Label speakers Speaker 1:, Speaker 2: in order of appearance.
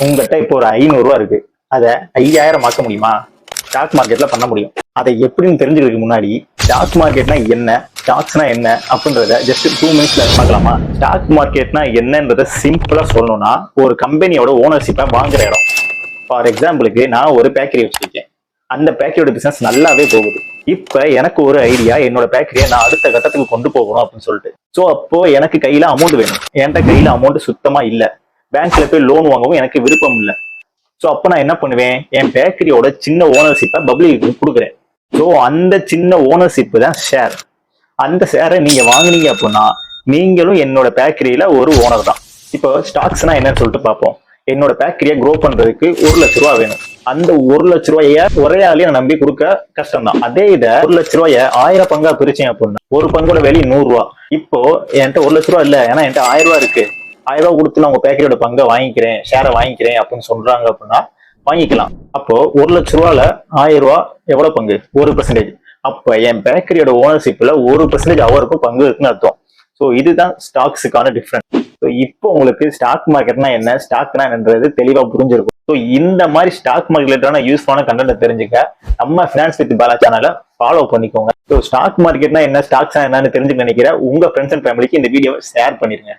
Speaker 1: உங்ககிட்ட இப்போ ஒரு 500 ரூபா இருக்கு. அதை 5000 ஆக்க முடியுமா? ஸ்டாக் மார்க்கெட்ல பண்ண முடியும். அதை எப்படின்னு தெரிஞ்சுக்கிறதுக்கு முன்னாடி ஸ்டாக் மார்க்கெட்னா என்ன, ஸ்டாக்ஸ்னா என்ன அப்படின்றத ஜஸ்ட் 2 மினிட்ஸ்ல பார்க்கலாமா? ஸ்டாக் மார்க்கெட்னா என்னன்றத சிம்பிளா சொல்லணும்னா, ஒரு கம்பெனியோட ஓனர்ஷிப்பை வாங்குற இடம். ஃபார் எக்ஸாம்பிளுக்கு நான் ஒரு பேக்கரி வச்சிருக்கேன். அந்த பேக்கரியோட பிசினஸ் நல்லாவே போகுது. இப்ப எனக்கு ஒரு ஐடியா, என்னோட பேக்கரியை நான் அடுத்த கட்டத்துக்கு கொண்டு போகணும் அப்படின்னு சொல்லிட்டு. சோ அப்போ எனக்கு கையில அமௌண்ட் வேணும். என்கிட்ட கையில அமௌண்ட் சுத்தமா இல்ல. பேங்க்ல போய் லோன் வாங்கவும் எனக்கு விருப்பம் இல்லை. ஸோ அப்போ நான் என்ன பண்ணுவேன், என் பேக்கரியோட சின்ன ஓனர்ஷிப்பை பப்ளிக்கு கொடுக்குறேன். ஸோ அந்த சின்ன ஓனர்ஷிப் தான் ஷேர். அந்த ஷேரை நீங்க வாங்குனீங்க அப்படின்னா நீங்களும் என்னோட பேக்கரியில ஒரு ஓனர் தான். இப்போ ஸ்டாக்ஸ்னா என்னன்னு சொல்லிட்டு பார்ப்போம். என்னோட பேக்கரியை க்ரோ பண்றதுக்கு 1,00,000 ரூபாய் வேணும். அந்த 1,00,000 ரூபாய ஒரே ஆளையும் நான் நம்பி கொடுக்க கஷ்டம் தான். அதே இதை 1,00,000 ரூபாய 1000 பங்கா பிரிச்சேன் அப்படின்னா ஒரு பங்கோட வெளி 100 ரூபா. இப்போ என்கிட்ட 1,00,000 ரூபாய் இல்ல, ஏன்னா என்கிட்ட 1000 ரூபாய் இருக்கு. 1000 ரூபாய் கொடுத்து நான் உங்க பேக்கரியோட பங்கை வாங்கிக்கிறேன், ஷேரை வாங்கிக்கிறேன் அப்படின்னு சொல்றாங்க அப்படின்னா வாங்கிக்கலாம். அப்போ 1,00,000 ரூபாயில 1000 ரூபாய் எவ்வளவு பங்கு? 1%. அப்ப என் பேக்கரியோட ஓனர்ஷிப்ல 1% அவருக்கும் பங்கு இருக்குன்னு அர்த்தம். ஸோ இதுதான் ஸ்டாக்ஸுக்கான டிஃபரன்ஸ். ஸோ இப்போ உங்களுக்கு ஸ்டாக் மார்க்கெட்னா என்ன, ஸ்டாக்னா என்னன்றது தெளிவா புரிஞ்சிருக்கும். ஸோ இந்த மாதிரி ஸ்டாக் மார்க்கெட்டான யூஸ்ஃபுல்லான கண்டென்ட் தெரிஞ்சுக்க நம்ம ஃபினான்ஸ் வித் பாலா சேனலை ஃபாலோ பண்ணிக்கோங்க. ஸோ ஸ்டாக் மார்க்கெட்னா என்ன, ஸ்டாக்ஸ்னா என்னன்னு தெரிஞ்சு நினைக்கிற உங்க ஃப்ரெண்ட்ஸ் அண்ட் ஃபேமிலிக்கு இந்த வீடியோவை ஷேர் பண்ணிருங்க.